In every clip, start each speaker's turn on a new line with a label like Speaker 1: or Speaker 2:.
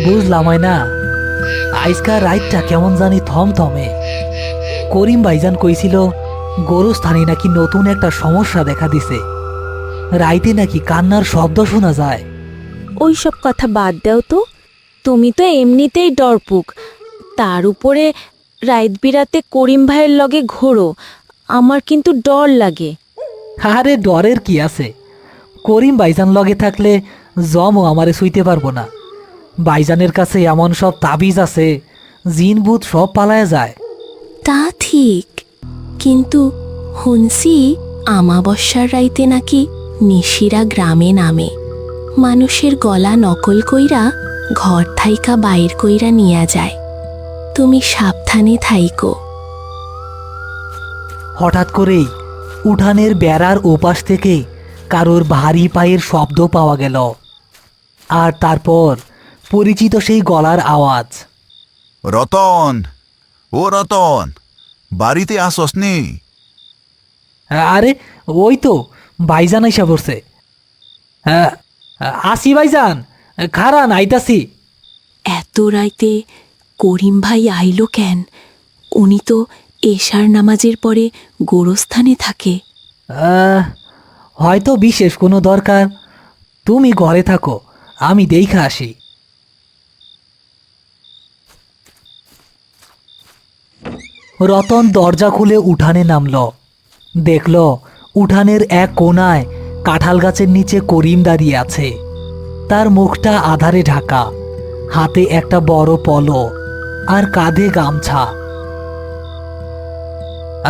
Speaker 1: বুঝলাম না, আজকার রাতটা কেমন জানি থমথমে। করিম ভাইজান কইছিল গোরস্থানে নাকি নতুন একটা সমস্যা দেখা দিছে, রাইতে নাকি কান্নার শব্দ শোনা যায়।
Speaker 2: ওই সব কথা বাদ দাও তো, তুমি তো এমনিতেই ডরপুক, তার উপরে রাত বিরাতে করিম ভাইয়ের লগে ঘোরো, আমার কিন্তু ডর লাগে।
Speaker 1: আরে ডরের কি আছে, করিম ভাইজান লগে থাকলে জমও আমারে শুইতে পারবো না। ভাইজানের কাছে এমন সব তাবিজ আছে, জিন ভূত সব পালায়া যায়।
Speaker 3: তা ঠিক, কিন্তু হুনসি আমাবস্যার রাইতে নাকি নিশিরা গ্রামে নামে, মানুষের গলা নকল কইরা ঘর থাইকা বাইর কইরা নিয়া যায়। তুমি সাবধানে থাইকো।
Speaker 1: হঠাৎ করেই উঠানের বেড়ার ওপাশ থেকে কারোর ভারী পায়ের শব্দ পাওয়া গেল, আর তারপর পরিচিত সেই গলার আওয়াজ।
Speaker 4: রতন, ও রতন, বাড়িতে আসস নি?
Speaker 1: আরে ওই তো ভাইজান আইসা পড়ছে। হ্যাঁ, আসি ভাইজান, খারান আইতাছি।
Speaker 3: এত রাইতে করিম ভাই আইলো কেন? উনি তো এশার নামাজের পরে গোরস্থানে থাকে।
Speaker 1: হয়তো বিশেষ কোনো দরকার, তুমি ঘরে থাকো, আমি দেইখা আসি। রতন দরজা খুলে উঠানে নামল, দেখল উঠানের এক কোণায় কাঁঠাল গাছের নিচে করিম দাঁড়িয়ে আছে। তার মুখটা আধারে ঢাকা, হাতে একটা বড় পলো আর কাঁধে গামছা।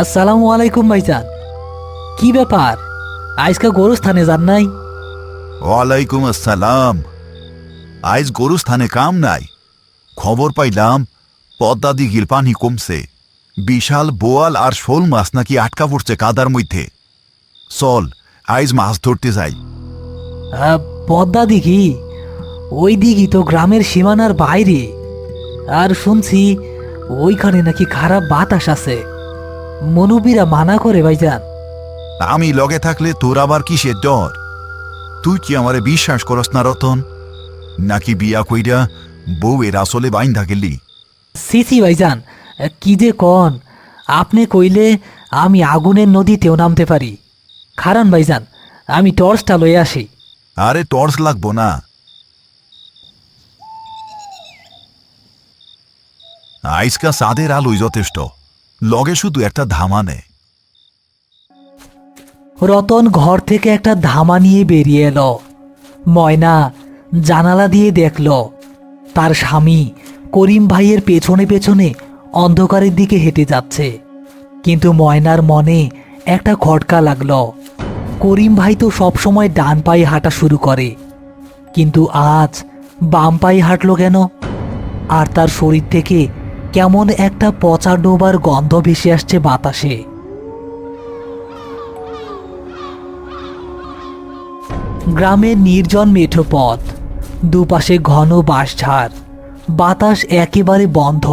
Speaker 1: আসসালামু আলাইকুম ভাইজান, কি ব্যাপার, আজকা গোরস্থানে যান নাই?
Speaker 4: ওয়ালাইকুম আসসালাম। আজ গরুস্থানে কাম নাই। খবর পাইলাম পদ্মা দিঘির পানি কমছে, বিশাল বোয়াল আর শোল মাছ নাকি আটকা পড়ছে কাদার মধ্যে। চল আজ মাছ ধরতে যাই।
Speaker 1: পদ্মা দিঘি? ওই দিঘি তো গ্রামের সীমানার বাইরে, আর শুনছি ওইখানে নাকি খারাপ বাতাস আছে, মনুবীরা মানা করে ভাইজান।
Speaker 4: আমি লগে থাকলে তোর আবার কিসের ডর? তুই কি আমারে বিশ্বাস করস না রতন? নাকি বিয়া কইরা বউয়ের আসলে বাইন্ধা গেলি?
Speaker 1: সিসি ভাইজান, কি যে কন, আপনি কইলে আমি আগুনের নদীতেও নামতে পারি। খারান ভাইজান, আমি টর্চটা লয়ে আসি।
Speaker 4: আরে টর্চ লাগবো না, আইজকা চাঁদের আলোই যথেষ্ট, লগে শুধু একটা ধামা নে।
Speaker 1: রতন ঘর থেকে একটা ধামা নিয়ে বেরিয়ে এলো। ময়না জানালা দিয়ে দেখল তার স্বামী করিম ভাইয়ের পেছনে পেছনে অন্ধকারের দিকে হেঁটে যাচ্ছে। কিন্তু ময়নার মনে একটা খটকা লাগলো, করিম ভাই তো সবসময় ডান পায়ে হাঁটা শুরু করে, কিন্তু আজ বাম পায়ে হাঁটলো কেন? আর তার শরীর থেকে কেমন একটা পচা ডোবার গন্ধ ভেসে আসছে বাতাসে। গ্রামের নির্জন মেঠো পথ, দুপাশে ঘন বাঁশঝাড়, বাতাস একেবারে বন্ধ।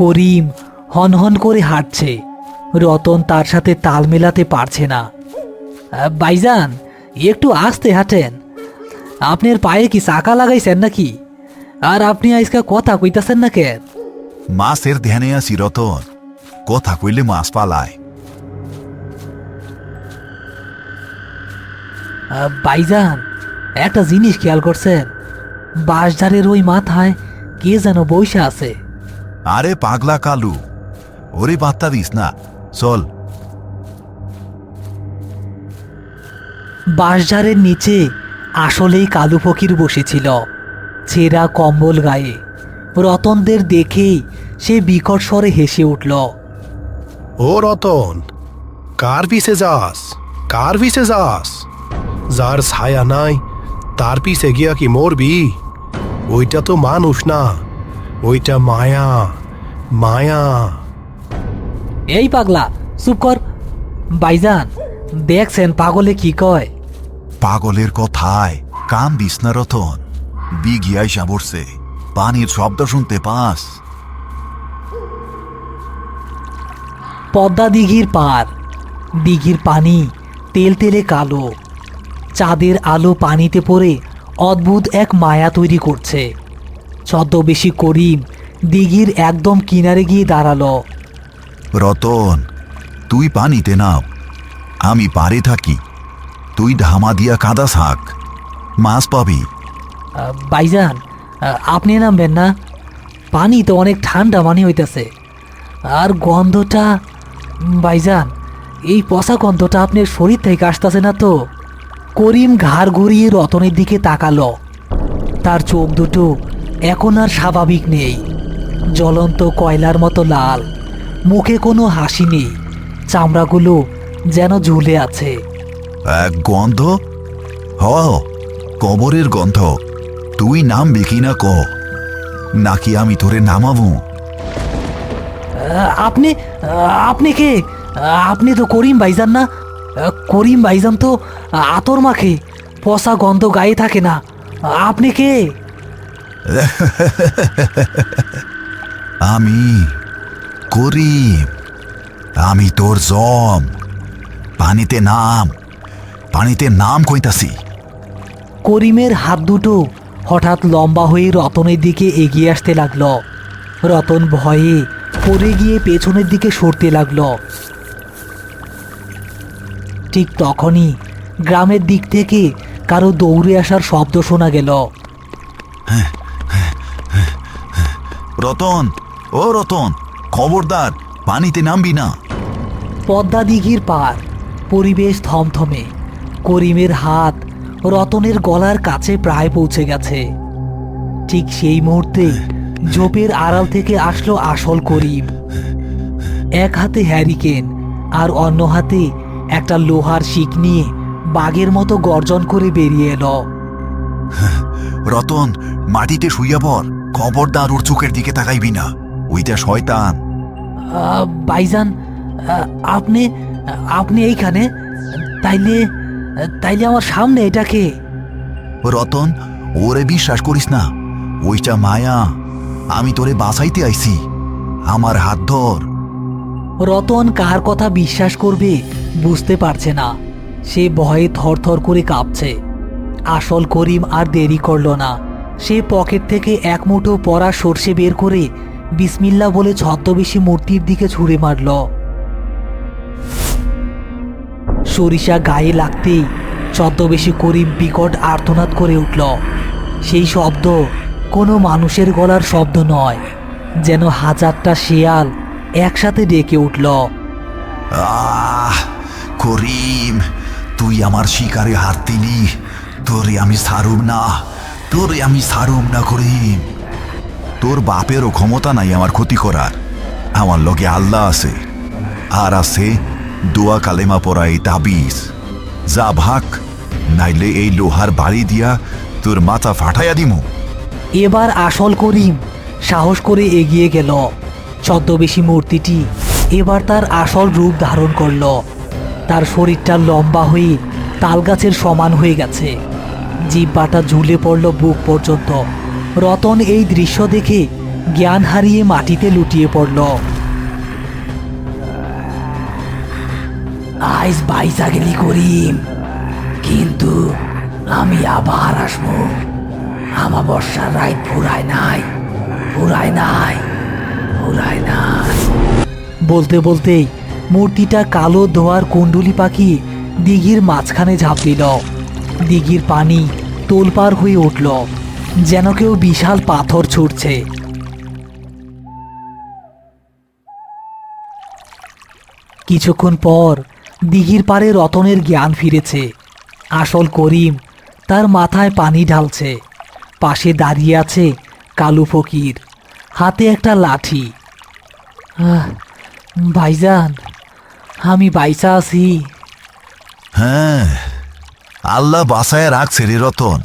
Speaker 1: করিম হনহন করে হাঁটছে, রতন তার সাথে তাল মেলাতে পারছে না। ভাইজান, একটু আস্তে হাঁটেন, আপনার পায়ে কি চাকা লাগাইছেন নাকি? আর আপনি আজকে কথা কইতাছেন না কেন?
Speaker 4: মাছের ধ্যানে আছি রতন, কথা কইলে মাছ পালায়।
Speaker 1: ভাইজান, একটা জিনিস খেয়াল করছেন? বাঁশঝাড়ের ওই মাথায় কে যেন বইসা আছে।
Speaker 4: আরে পাগলা কালু, ওরে বার্তা দিস না, চল।
Speaker 1: বাঁশঝাড়ের নিচে আসলেই কালু ফকির বসেছিল, ছেঁড়া কম্বল গায়ে। রতনদের দেখেই সে বিকট স্বরে হেসে উঠল।
Speaker 5: ও রতন, কার পিছে যাস? কার পিছে যাস? যার ছায়া নাই তার পিছে গিয়া কি মরবি? ওইটা তো মানুষ না, ওইটা মায়া, মায়া।
Speaker 1: এই পাগলা, চুপ কর। ভাইজান, দেখছেন পাগলে কি কয়?
Speaker 4: পাগলের কথায় কান দিস না রতন, বিঘিয়াই সাবরছে, পানির শব্দ শুনতে পাস?
Speaker 1: পদ্মা দিঘির পার, দিঘির পানি তেলতেলে কালো, চাঁদের আলো পানিতে পড়ে অদ্ভুত এক মায়া তৈরি করছে। ছদ্মবেশী করিম দিঘির একদম কিনারে গিয়ে দাঁড়ালো।
Speaker 4: রতন, তুই পানিতে নাম, আমি পারে থাকি। তুই ধামা দিয়া কাদা থাক, মাছ পাবি।
Speaker 1: ভাইজান, আপনি নামবেন না? পানি তো অনেক ঠান্ডা মানে হইতেছে। আর গন্ধটা, ভাইজান, এই পচা গন্ধটা আপনার শরীর থেকে আসতেছে না তো? করিম ঘাড় ঘুরিয়ে রতনের দিকে তাকালো। তার চোখ দুটো এখন আর স্বাভাবিক নেই, জ্বলন্ত কয়লার মতো লাল। মুখে কোনো হাসি নেই, চামড়াগুলো যেন ঝুলে আছে।
Speaker 4: এক গন্ধ? হ, কবরের গন্ধ। তুই নামবি কি না ক, নাকি আমি তোরে নামাবো?
Speaker 1: আপনি আপনি কে? আপনি তো করিম ভাইজান না? করিম ভাইজান তো আতর মাখে, পচা গন্ধ গায়ে থাকে না। আপনি কে?
Speaker 4: আমি করিম, আমি তোর জম। পানিতে নাম, পানিতে নাম কইতাছি।
Speaker 1: করিমের হাত দুটো হঠাৎ লম্বা হয়ে রতনের দিকে এগিয়ে আসতে লাগলো। রতন ভয়ে পড়ে গিয়ে পেছনের দিকে সরতে লাগলো। ঠিক তখনই গ্রামের দিক থেকে কারো দৌড়ে আসার শব্দ শোনা গেল।
Speaker 4: রতন, ও রতন, খবরদার, পানিতে নামবি না।
Speaker 1: পদ্মা দিঘির পার, পরিবেশ থমথমে। করিমের হাত রতনের গলার কাছে প্রায় পৌঁছে গেছে। ঠিক সেই মুহূর্তে ঝোপের আড়াল থেকে আসলো আসল করিম। এক হাতে হ্যারিকেন আর অন্য হাতে একটা লোহার শিক নিয়ে বাঘের মতো গর্জন করে বেরিয়ে এলো।
Speaker 4: রতন, মাটিতে শুইয়া পড়, খবরদার ওর চোখের দিকে তাকাইবি না, ওইটা শয়তান।
Speaker 1: ভাইজান, আপনি আপনি এইখানে? তাইলে তাইলে আমার সামনে এটাকে?
Speaker 4: রতন, ওরে বিশ্বাস করিস না, ওইটা মায়া। আমি তোরে বাঁচাইতে আইছি, আমার হাত ধর।
Speaker 1: রতন কার কথা বিশ্বাস করবে বুঝতে পারছে না। সে ভয়ে থরথর করে কাঁপছে। আসল করিম আর দেরি করল না। সে পকেট থেকে এক মুঠো পরা সর্ষে বের করে বিসমিল্লা বলে ছদ্মবেশী মূর্তির দিকে ছুঁড়ে মারল। সরিষা গায়ে লাগতেই ছদ্মবেশী করিম বিকট আর্তনাদ করে উঠল। সেই শব্দ কোনো মানুষের গলার শব্দ নয়, যেন হাজারটা শেয়াল একসাথে ডেকে উঠল।
Speaker 4: আহ, করিম, তুই আমার শিকারে হাত দিলি, তোরে আমি ছাড়ুম না, তোরে আমি ছাড়ুম না করিম। তোর বাপেরও ক্ষমতা নাই আমার ক্ষতি করার। আমার লগে আল্লাহ আছে, আর আছে দোয়া কালেমা পড়া এই তাবিজ। যা ভাগ, নাইলে এই লোহার বাড়ি দিয়া তোর মাথা ফাটাইয়া দিমু।
Speaker 1: এবার আসল করিম সাহস করে এগিয়ে গেল। ছদ্মবেশী মূর্তিটি এবার তার আসল রূপ ধারণ করল। তার শরীরটা লম্বা হয়ে তালগাছের সমান হয়ে গেছে, জিহ্বাটা ঝুলে পড়ল বুক পর্যন্ত। রতন এই দৃশ্য দেখে জ্ঞান হারিয়ে মাটিতে লুটিয়ে পড়ল। আইস বাইসা গেলি করিম, কিন্তু আমি আবার আসবো। আমাবস্যার রাত ফুরায় নাই, ফুরায় নাই, ফুরায় নাই। বলতে বলতেই মূর্তিটা কালো ধোয়ার কুণ্ডুলি পাখি দিঘির মাঝখানে ঝাঁপ দিল। দিঘির পানি তোলপাড় হয়ে উঠল, যেন কেউ বিশাল পাথর ছুঁড়ছে। কিছুক্ষণ পর দিঘির পাড়ে রতনের জ্ঞান ফিরেছে। আসল করিম তার মাথায় পানি ঢালছে। পাশে দাঁড়িয়ে আছে কালু ফকির, হাতে একটা লাঠি। ভাইজান, আমি বাইসা আছি।
Speaker 4: হ্যাঁ, আল্লাহ বাসায় রাখছে রে রতন,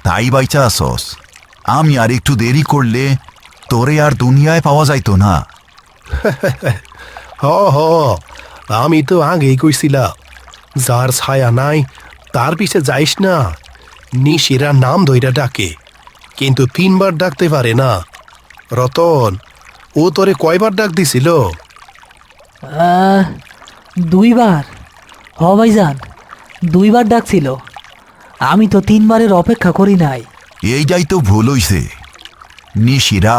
Speaker 4: তাই বাইচা আসস। আমি আর একটু দেরি করলে তোরে আর দুনিয়ায় পাওয়া যাইতো না।
Speaker 5: হ হ, আমি তো আগেই কইছিলাম, যার ছায়া নাই তার পিছে যাইস না। নিশিরা নাম ধইরা ডাকে, কিন্তু 3 বার ডাকতে পারে না। রতন, ও তোরে কয়বার ডাক দিছিল?
Speaker 1: 2 বার। হ ভাইজান, 2 বার ডাকছিল। আমি তো 3 বারের অপেক্ষা করি নাই।
Speaker 4: এইটাই তো ভুল হইছে। নিশিরা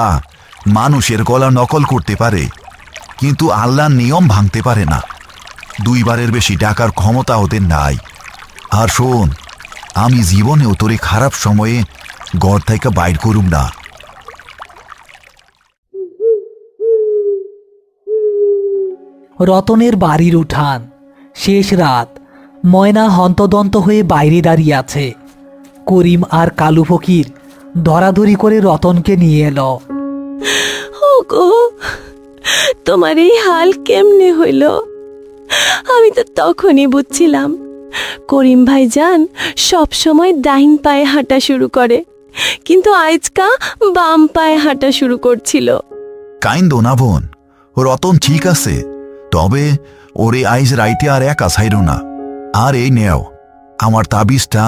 Speaker 4: মানুষের গলা নকল করতে পারে, কিন্তু আল্লাহর নিয়ম ভাঙতে পারে না। 2 বারের বেশি টাকার ক্ষমতা ওদের নাই। আর শোন, আমি জীবনেও তোরে খারাপ সময়ে ঘর থেকে বাইর করুম না।
Speaker 1: রতনের বাড়ির উঠান, শেষ রাত। ময়না হন্তদন্ত হয়ে বাইরে দাঁড়িয়ে আছে। করিম আর কালু ফকির ধরাধরি করে রতনকে নিয়ে এলো।
Speaker 2: ওগো, তোমার এই হাল কেমনে হইল? আমি তো তখনই বুঝছিলাম করিম ভাইজান সব সময় ডাইন পায়ে হাঁটা শুরু করে, কিন্তু আজকা বাম পায়ে হাঁটা শুরু করছিল।
Speaker 4: কাইন্দ না বোন, রতন ঠিক আছে, তবে ওরে আইজ রাইতে আর একা ছাইর না। আর এই নেও আমার তাবিজটা,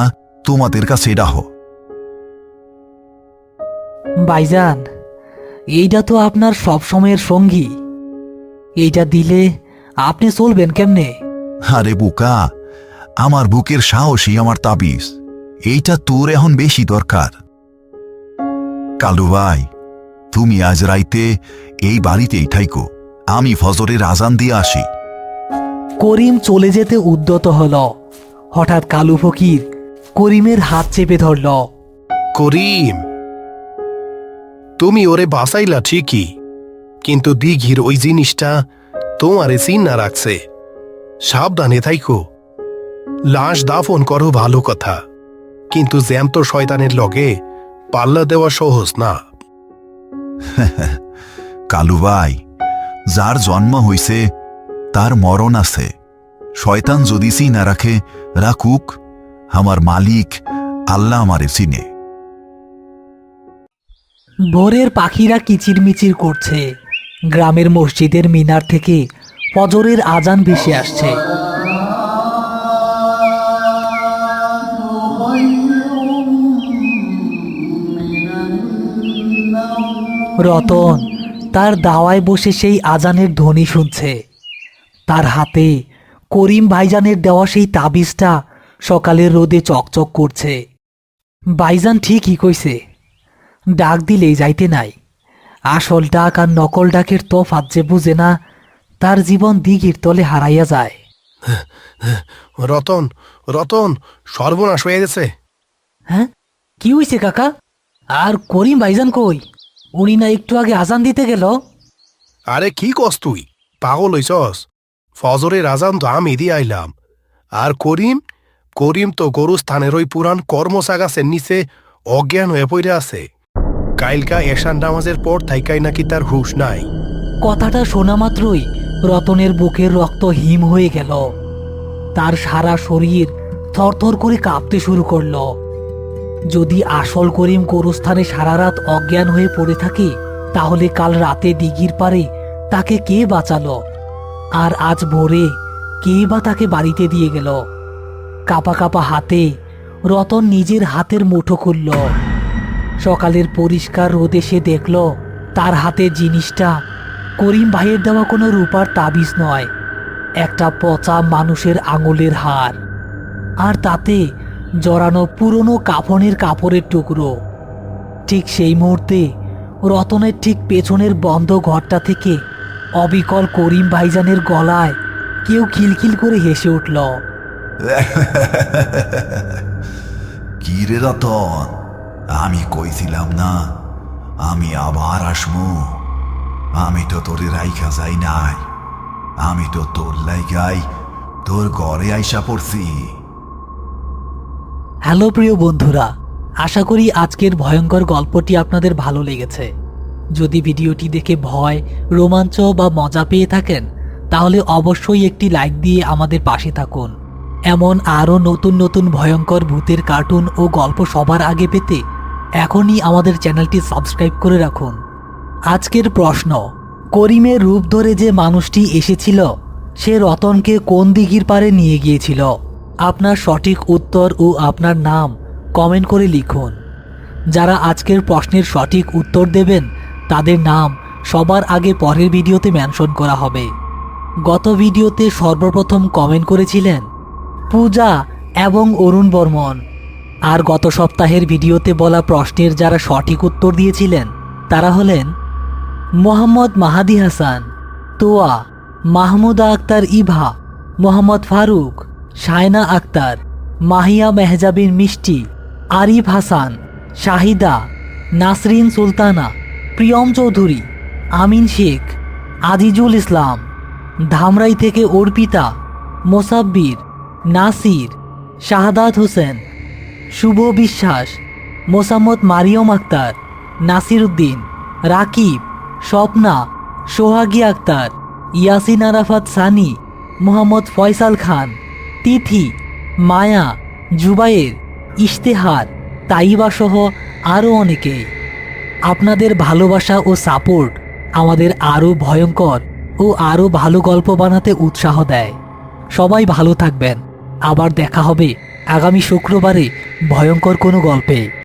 Speaker 4: তোমাদের কাছে রাখো।
Speaker 1: ভাইজান, এইটা তো আপনার সব সময়ের সঙ্গী। এইটা দিলে আপনি চলবেন কেমনে?
Speaker 4: আরে বুকা, আমার বুকের সাহসী আমার তাবিজ, এইটা তোর এখন বেশি দরকার। কালু ভাই, তুমি আজ রাইতে এই বাড়িতেই থাইকো, আমি ফজরের আজান দিয়ে আসি।
Speaker 1: করিম চলে যেতে উদ্যত হল। হঠাৎ কালু ফকির করিমের হাত চেপে ধরল।
Speaker 5: করিম, তুমি ওরে বাঁচাইলা ঠিকই, কিন্তু দিঘির ওই জিনিসটা তোমারে চিন্না রাখছে। সাবধানে থাইকো। লাশ দাফন করো ভালো কথা, কিন্তু জ্যান্ত শয়তানের লগে পাল্লা দেওয়া সহজ না।
Speaker 4: কালু ভাই, যার জন্ম হইছে তার মরণ আছে। শয়তান যদি চিনা রাখে, রাখুক, আমার মালিক আল্লাহ আমারে চিনে।
Speaker 1: ভোরের পাখিরা কিচিরমিচির করছে। গ্রামের মসজিদের মিনার থেকে ফজরের আজান ভেসে আসছে। রতন তার দাওয়ায় বসে সেই আজানের ধ্বনি শুনছে। তার হাতে করিম ভাইজানের দেওয়া সেই তাবিজটা সকালের রোদে চকচক করছে। ভাইজান ঠিকই কইছে, ডাক দিলেই যাইতে নাই। আসল ডাক আর নকল ডাকের তফাৎ যে বুঝে না, তার জীবন দিঘির তলে হারাইয়া যায়।
Speaker 5: রতন, রতন, সর্বনাশ হয়ে গেছে।
Speaker 1: হ্যাঁ, কি হইছে কাকা? আর করিম ভাইজান কই? উনি না একটু আগে আজান দিতে গেল।
Speaker 5: আরে কি কস তুই? পাগল হইছস? ফজরের আজান তো আমি দিয়ে আইলাম। আর করিম, করিম তো গরুস্থানের ওই পুরান কর্মসা গাছের নিচে অজ্ঞান হয়ে পড়ে আছে। কাইলকা এশান নামাজের পর থাইকাই নাকি তার হুঁশ নাই।
Speaker 1: কথাটা শোনা মাত্রই রতনের বুকের রক্ত হিম হয়ে গেল। তার সারা শরীর থরথর করে কাঁপতে শুরু করল। যদি আসল করিম গোরস্থানে সারা রাত অজ্ঞান হয়ে পড়ে থাকে, তাহলে কাল রাতে দিঘির পারে তাকে কে বাঁচালো? আর আজ ভোরে কে বা তাকে বাড়িতে দিয়ে গেল? কাপা কাপা হাতে রতন নিজের হাতের মুঠো খুলল। সকালের পরিষ্কার রোদে সে দেখল তার হাতে জিনিসটা করিম ভাইয়ের দেওয়া কোনো রূপার তাবিজ নয়, একটা পচা মানুষের আঙুলের হার। আর তাতে জড়ানো পুরনো কাফনের কাপড়ের টুকরো। ঠিক সেই মুহূর্তে রতনের ঠিক পেছনের বন্ধ ঘরটা থেকে অবিকল করিম ভাইজানের গলায় কেউ খিলখিল করে হেসে উঠল।
Speaker 4: কি রে রতন, আমি কইছিলাম না আমি আবার আসমু? আমি তো তোরে রাইখা যাই নাই, আমি তো তোর লাইগাই তোর ঘরে আইসা পড়ছি।
Speaker 1: হ্যালো প্রিয় বন্ধুরা, আশা করি আজকের ভয়ঙ্কর গল্পটি আপনাদের ভালো লেগেছে। যদি ভিডিওটি দেখে ভয়, রোমাঞ্চ বা মজা পেয়ে থাকেন, তাহলে অবশ্যই একটি লাইক দিয়ে আমাদের পাশে থাকুন। এমন আরও নতুন নতুন ভয়ঙ্কর ভূতের কার্টুন ও গল্প সবার আগে পেতে এখনই আমাদের চ্যানেলটি সাবস্ক্রাইব করে রাখুন। আজকের প্রশ্ন, করিমের রূপ ধরে যে মানুষটি এসেছিল, সে রতনকে কোন দিঘির পাড়ে নিয়ে গিয়েছিল? আপনার সঠিক উত্তর ও আপনার নাম কমেন্ট করে লিখুন। যারা আজকের প্রশ্নের সঠিক উত্তর দেবেন, তাদের নাম সবার আগে পরের ভিডিওতে মেনশন করা হবে। গত ভিডিওতে সর্বপ্রথম কমেন্ট করেছিলেন পূজা এবং অরুণ বর্মন। আর গত সপ্তাহের ভিডিওতে বলা প্রশ্নের যারা সঠিক উত্তর দিয়েছিলেন, তারা হলেন মোহাম্মদ মাহাদি হাসান, তোয়া, মাহমুদা আক্তার ইভা, মোহাম্মদ ফারুক, শায়না আক্তার, মাহিয়া মেহজাবিন মিষ্টি, আরিফ হাসান, শাহিদা, নাসরিন সুলতানা, প্রিয়ম চৌধুরী, আমিন শেখ, আজিজুল ইসলাম, ধামরাই থেকে অর্পিতা, মোসাব্বির, নাসির, শাহাদাত হোসেন, শুভ বিশ্বাস, মোসাম্মদ মারিয়ম আক্তার, নাসির উদ্দিন, রাকিব, স্বপ্না, সোহাগী আক্তার, ইয়াসিন আরাফাত সানি, মোহাম্মদ ফয়সাল খান, তিথি, মায়া, জুবায়ের, ইশতেহার, তাইবা সহ আরও অনেকেই। আপনাদের ভালোবাসা ও সাপোর্ট আমাদের আরও ভয়ঙ্কর ও আরও ভালো গল্প বানাতে উৎসাহ দেয়। সবাই ভালো থাকবেন। আবার দেখা হবে আগামী শুক্রবারে ভয়ঙ্কর কোনো গল্পে।